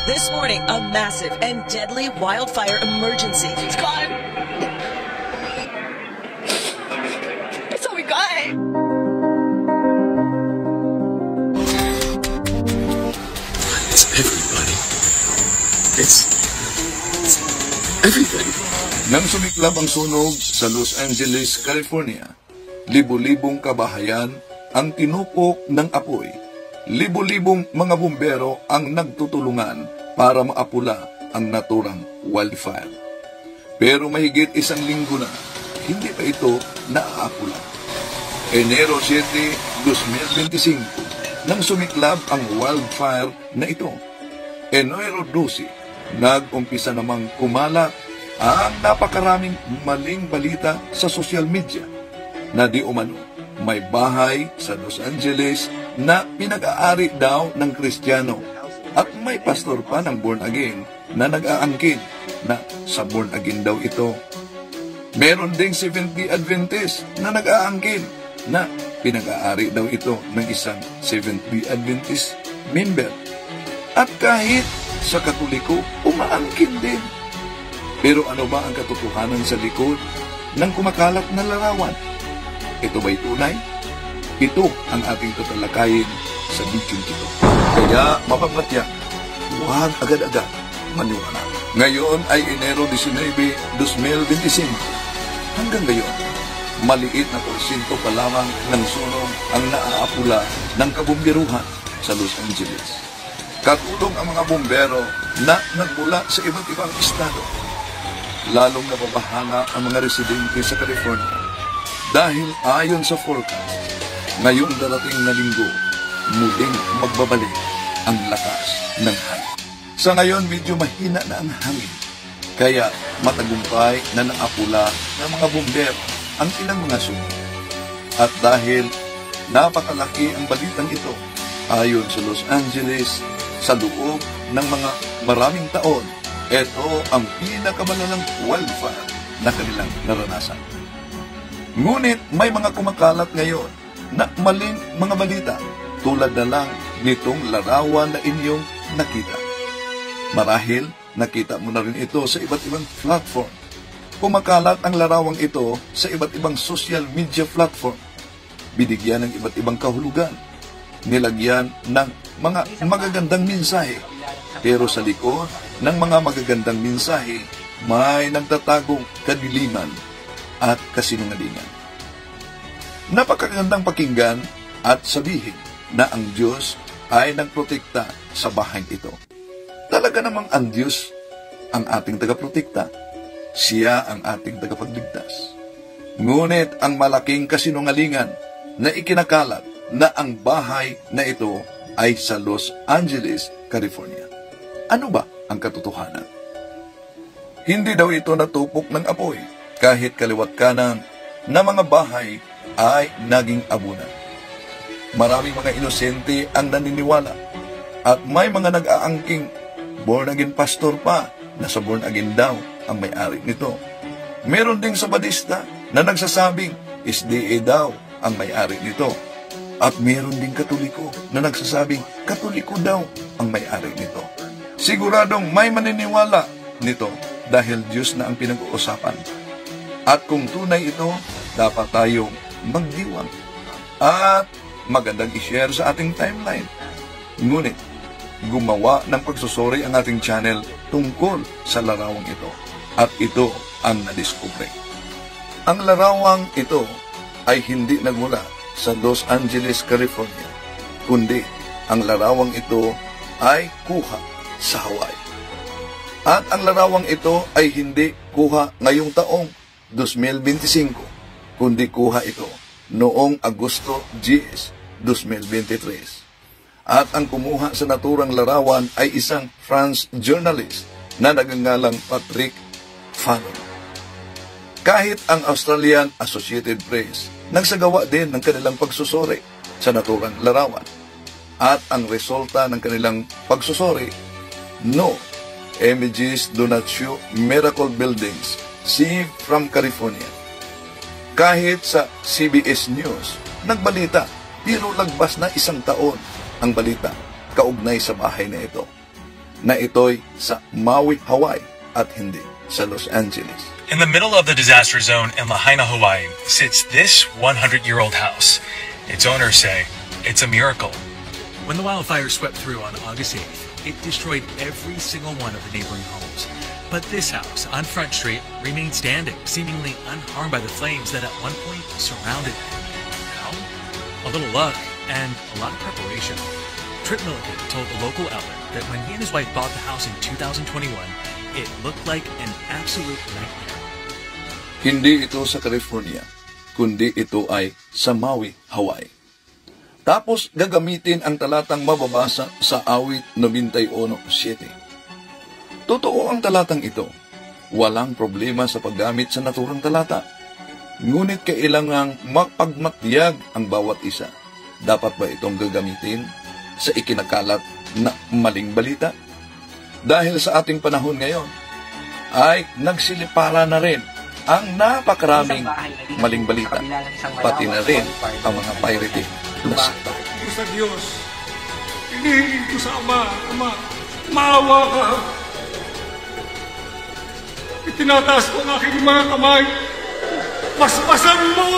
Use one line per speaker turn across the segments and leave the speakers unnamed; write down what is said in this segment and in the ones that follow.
This morning, a massive and deadly wildfire emergency.
It's gone. It's all we got.
It's everybody. It's everything. Nang sumiklab ang sunog sa Los Angeles, California, libo-libong kabahayan ang tinupok ng apoy. Libo-libong mga bumbero ang nagtutulungan para maapula ang naturang wildfire. Pero mahigit isang linggo na, hindi pa ito naaapula. Enero 7, 2025, nang sumiklab ang wildfire na ito. Enero 12, nag-umpisa namang kumalat ang napakaraming maling balita sa social media na di umano may bahay sa Los Angeles na pinag-aari daw ng Kristiyano at may pastor pa ng born again na nag-aangkin na sa born again daw ito. Meron ding Seventh-day Adventist na nag-aangkin na pinag-aari daw ito ng isang Seventh-day Adventist member. At kahit sa Katoliko, umaangkin din. Pero ano ba ang katotohanan sa likod ng kumakalat na larawan? Ito ba'y tunay? Ito ang ating tatalakayin sa video ito. Kaya mapapatya, huwag agad-agad maniwala. Ngayon ay Enero 19, 2025. Hanggang ngayon, maliit na porsyento pa lamang ng sunog ang naaapula ng kabumbiruhan sa Los Angeles. Katulong ang mga bumbero na nagmula sa iba't ibang estado. Lalong nababahala ang mga residente sa California. Dahil ayon sa forecast, ngayong darating na linggo, muling magbabalik ang lakas ng hangin. Sa ngayon, medyo mahina na ang hangin. Kaya matagumpay na naapula ng mga bumbero ang ilang mga sunog. At dahil napakalaki ang balitang ito, ayon sa Los Angeles, sa loob ng mga maraming taon, ito ang pinakamalalang wildfire na kanilang naranasan. Ngunit may mga kumakalat ngayon na maling mga balita tulad na lang nitong larawan na inyong nakita. Marahil nakita mo na rin ito sa iba't ibang platform. Kumakalat ang larawang ito sa iba't ibang social media platform. Binigyan ng iba't ibang kahulugan. Nilagyan ng mga magagandang mensahe. Pero sa likod ng mga magagandang mensahe, may nagtatagong kadiliman at kasinungalingan. Napakagandang pakinggan at sabihin na ang Diyos ay nagprotekta sa bahay ito. Talaga namang ang Diyos ang ating tagaprotekta. Siya ang ating tagapagligtas. Ngunit ang malaking kasinungalingan na ikinakalat na ang bahay na ito ay sa Los Angeles, California. Ano ba ang katotohanan? Hindi daw ito natupok ng apoy. Kahit kaliwat kanan na mga bahay ay naging abunan. Maraming mga inosente ang naniniwala at may mga nag-aangking born again pastor pa na sa born again daw ang may-ari nito. Meron ding sabadista na nagsasabing SDA daw ang may-ari nito. At meron ding Katoliko na nagsasabing Katoliko daw ang may-ari nito. Siguradong may maniniwala nito dahil Diyos na ang pinag-uusapan. At kung tunay ito, dapat tayong magdiwang at magandang i-share sa ating timeline. Ngunit, gumawa ng pagsusuri ang ating channel tungkol sa larawang ito. At ito ang nadiskubre. Ang larawang ito ay hindi nagmula sa Los Angeles, California, kundi ang larawang ito ay kuha sa Hawaii. At ang larawang ito ay hindi kuha ngayong taong 2025, kundi kuha ito noong Agosto 10, 2023. At ang kumuha sa naturang larawan ay isang French journalist na nagngangalang Patrick Fanon. Kahit ang Australian Associated Press nagsagawa din ng kanilang pagsusuri sa naturang larawan. At ang resulta ng kanilang pagsusuri, no, images do not show miracle buildings seen from California. Kahit sa CBS News, nagbalita, pero lagpas na isang taon ang balita kaugnay sa bahay na ito. na ito'y sa Maui, Hawaii at hindi sa Los Angeles.
In the middle of the disaster zone in Lahaina, Hawaii, sits this 100-year-old house. Its owners say it's a miracle. When the wildfire swept through on August 8th, it destroyed every single one of the neighboring homes. But this house on Front Street remained standing, seemingly unharmed by the flames that at one point surrounded it. How? A little luck and a lot of preparation. Trip Milliken told the local outlet that when he and his wife bought the house in 2021, it looked like an absolute nightmare.
Hindi ito sa California, kundi ito ay sa Maui, Hawaii. Tapos gagamitin ang talatang mababasa sa awit 91:7. Totoo ang talatang ito. Walang problema sa paggamit sa naturang talata. Ngunit kailangang mapagmatiyag ang bawat isa. Dapat ba itong gagamitin sa ikinakalat na maling balita? Dahil sa ating panahon ngayon, ay nagsilipara na rin ang napakaraming maling balita, pati na rin ang mga pirated na site.
Sa Diyos, hinihingi ko sa Ama, maawa ka. Itinataas ko ang aking mga kamay. Paspasan mo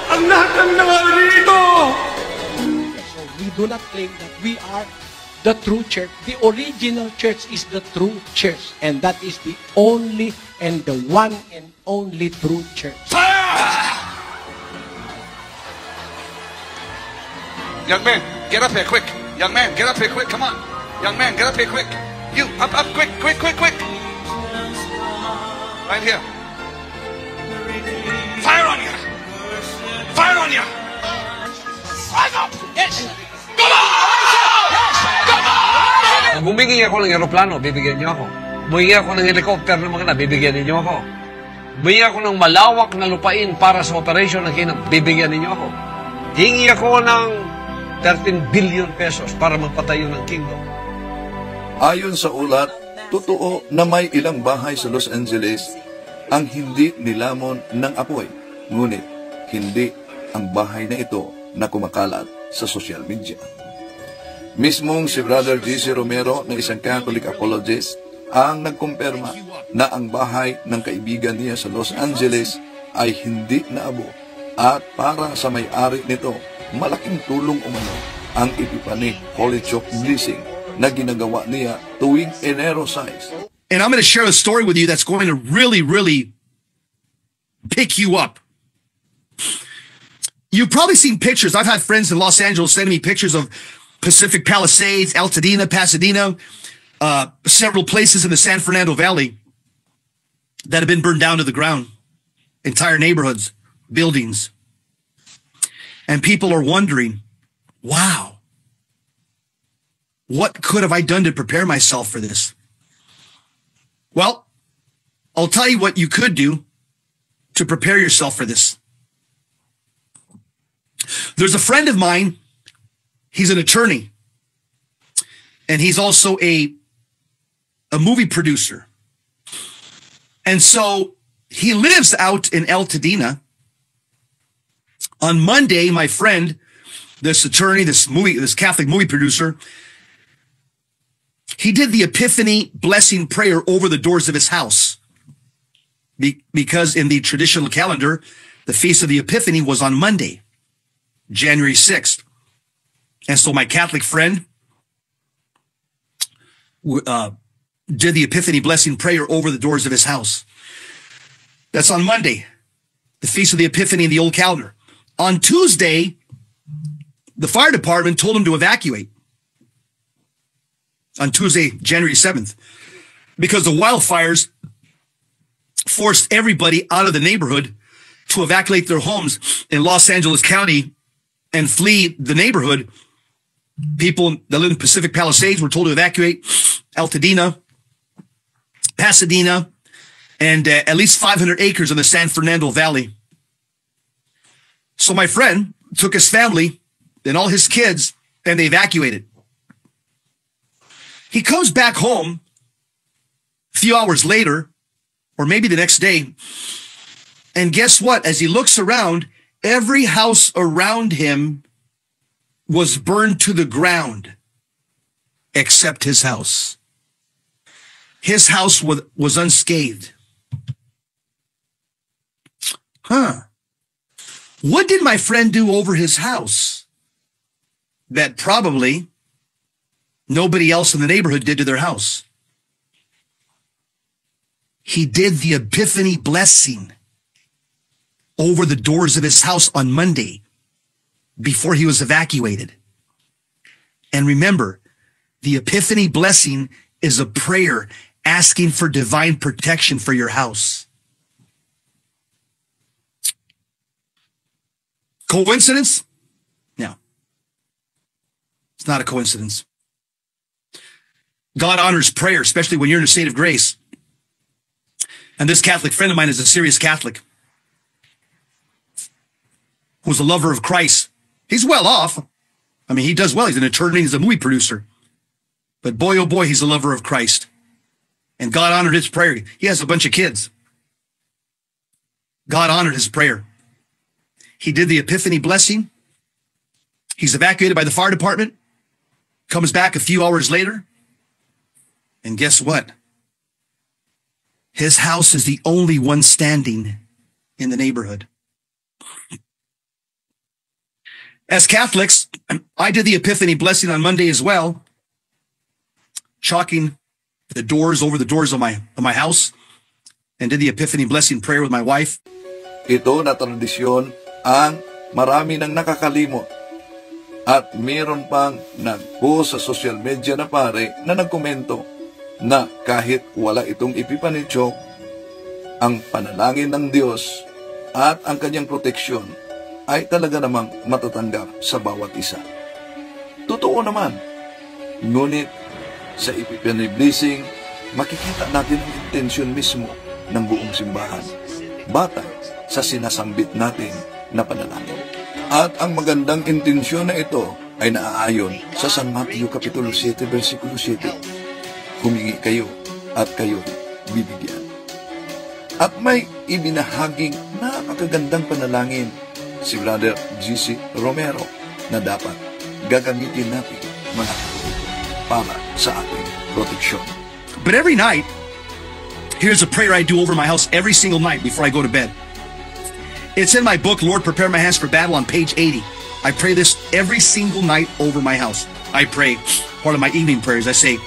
ang lahat ng narito.
So we do not claim that we are the true church. The original church is the true church. And that is the only and the one and only true church.
Young man, get up here quick. Young man, get up here quick. Come on. Young man, get up here quick. You, up, quick. Right here. Fire on you! Fire on you! Rise up! Yes! Come on! Yes! Come on!
Bumingi ako ng aeroplano, bibigyan niyo ako. Bumingi ako ng helicopter ng mga bibigyan niyo ako. Bumingi ako ng malawak na lupain para sa operation ng kinang, bibigyan niyo ako. Hingi ako ng 13 billion pesos para magpatayo ng kingdom.
Ayon sa ulat, totoo na may ilang bahay sa Los Angeles ang hindi nilamon ng apoy. Ngunit, hindi ang bahay na ito na kumakalat sa social media. Mismong si Brother J.C. Romero na isang Catholic apologist ang nagkumpirma na ang bahay ng kaibigan niya sa Los Angeles ay hindi naabo at para sa may-ari nito, malaking tulong umano ang Epipani Holy Chok Blessing na ginagawa niya tuwing Enero 6.
And I'm going to share a story with you that's going to really, really pick you up. You've probably seen pictures. I've had friends in Los Angeles sending me pictures of Pacific Palisades, Altadena, Pasadena, several places in the San Fernando Valley that have been burned down to the ground. Entire neighborhoods, buildings. And people are wondering, wow, what could have I done to prepare myself for this? Well, I'll tell you what you could do to prepare yourself for this. There's a friend of mine. He's an attorney. And he's also a movie producer. And so he lives out in Altadena. On Monday, my friend, this attorney, this Catholic movie producer, he did the Epiphany blessing prayer over the doors of his house. Because in the traditional calendar, the Feast of the Epiphany was on Monday, January 6th. And so my Catholic friend did the Epiphany blessing prayer over the doors of his house. That's on Monday, the Feast of the Epiphany in the old calendar. On Tuesday, the fire department told him to evacuate. On Tuesday, January 7th, because the wildfires forced everybody out of the neighborhood to evacuate their homes in Los Angeles County and flee the neighborhood. People that live in Pacific Palisades were told to evacuate Altadena, Pasadena, and at least 500 acres in the San Fernando Valley. So my friend took his family and all his kids and they evacuated. He comes back home a few hours later, or maybe the next day, and guess what? As he looks around, every house around him was burned to the ground, except his house. his house was unscathed. What did my friend do over his house that probably nobody else in the neighborhood did to their house? He did the Epiphany blessing over the doors of his house on Monday before he was evacuated. And remember, the Epiphany blessing is a prayer asking for divine protection for your house. Coincidence? No. It's not a coincidence. God honors prayer, especially when you're in a state of grace. And this Catholic friend of mine is a serious Catholic who's a lover of Christ. He's well off. I mean, he does well. He's an attorney. He's a movie producer. But boy, oh boy, he's a lover of Christ. And God honored his prayer. He has a bunch of kids. God honored his prayer. He did the Epiphany blessing. He's evacuated by the fire department. Comes back a few hours later. And guess what? His house is the only one standing in the neighborhood. As Catholics, I did the Epiphany blessing on Monday as well, chalking the doors over the doors of my house, and did the Epiphany blessing prayer with my wife.
Ito na tradisyon ang marami nang nakakalimot. At mayroon pang nag-post sa social media na pare na nagkomento na kahit wala itong ipipanitsok, ang panalangin ng Diyos at ang kanyang proteksyon ay talaga namang matatanggap sa bawat isa. Totoo naman, ngunit sa Epiphany blessing, makikita natin ang intensyon mismo ng buong simbahan, batay sa sinasambit natin na panalangin. At ang magandang intensyon na ito ay naaayon sa San Mateo Kapitulo 7, versikulo 7. Humingi kayo at kayo bibigyan. At may ibinahaging napakagandang panalangin si Brother G.C. Romero na dapat gagamitin natin mga kapatid para sa ating proteksyon.
But every night, here's a prayer I do over my house every single night before I go to bed. It's in my book, Lord, Prepare My Hands for Battle, on page 80. I pray this every single night over my house. I pray, part of my evening prayers, I say,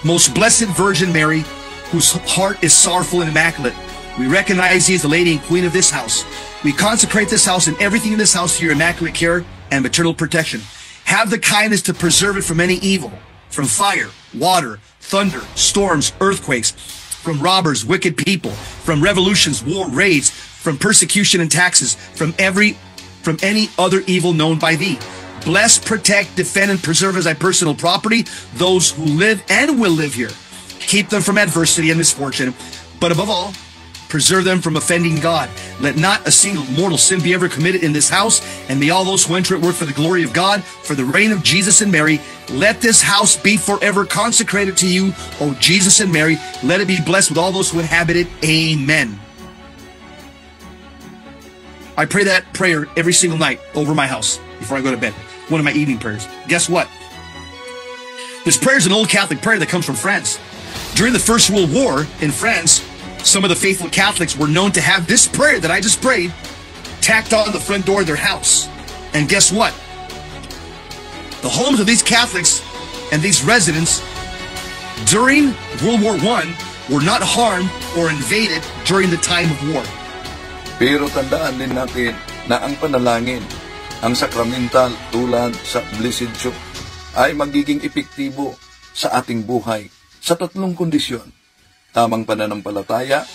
Most Blessed Virgin Mary, whose heart is sorrowful and immaculate, we recognize thee as the lady and queen of this house. We consecrate this house and everything in this house to your immaculate care and maternal protection. Have the kindness to preserve it from any evil, from fire, water, thunder, storms, earthquakes, from robbers, wicked people, from revolutions, war, raids, from persecution and taxes, from any other evil known by thee. Bless, protect, defend, and preserve as thy personal property those who live and will live here. Keep them from adversity and misfortune, but above all, preserve them from offending God. Let not a single mortal sin be ever committed in this house, and may all those who enter it work for the glory of God, for the reign of Jesus and Mary. Let this house be forever consecrated to you, O Jesus and Mary. Let it be blessed with all those who inhabit it. Amen. I pray that prayer every single night over my house before I go to bed. One of my evening prayers. Guess what? This prayer is an old Catholic prayer that comes from France. During the First World War in France, some of the faithful Catholics were known to have this prayer that I just prayed tacked on the front door of their house. And guess what? The homes of these Catholics and these residents during World War I were not harmed or invaded during the time of war.
Pero tandaan din natin na ang panalangin, ang sakramental tulad sa Blessed Soup, ay magiging epektibo sa ating buhay sa tatlong kondisyon. Tamang pananampalataya,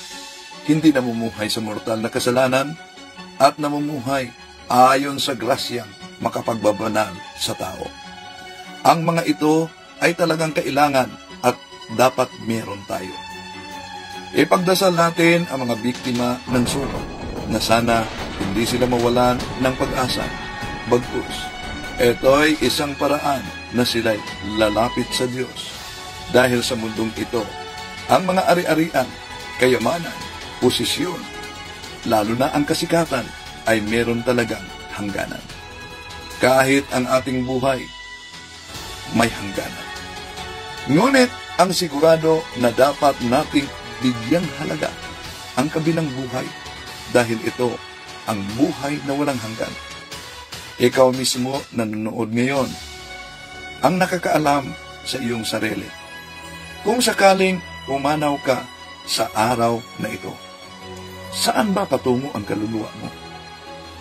hindi namumuhay sa mortal na kasalanan, at namumuhay ayon sa grasyang makapagbabanal sa tao. Ang mga ito ay talagang kailangan at dapat meron tayo. Ipagdasal natin ang mga biktima ng sunog na sana hindi sila mawalan ng pag-asa. Bagkus, ito'y isang paraan na sila'y lalapit sa Diyos. Dahil sa mundong ito, ang mga ari-arian, kayamanan, posisyon, lalo na ang kasikatan, ay meron talagang hangganan. Kahit ang ating buhay, may hangganan. Ngunit, ang sigurado na dapat nating bigyang halaga ang kabilang buhay dahil ito ang buhay na walang hanggan. Ikaw mismo na nanonood ngayon ang nakakaalam sa iyong sarili. Kung sakaling umanaw ka sa araw na ito, saan ba patungo ang kaluluwa mo?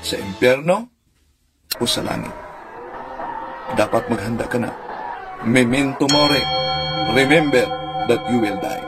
Sa impyerno o sa langit? Dapat maghanda ka na. Memento mori. Remember that you will die.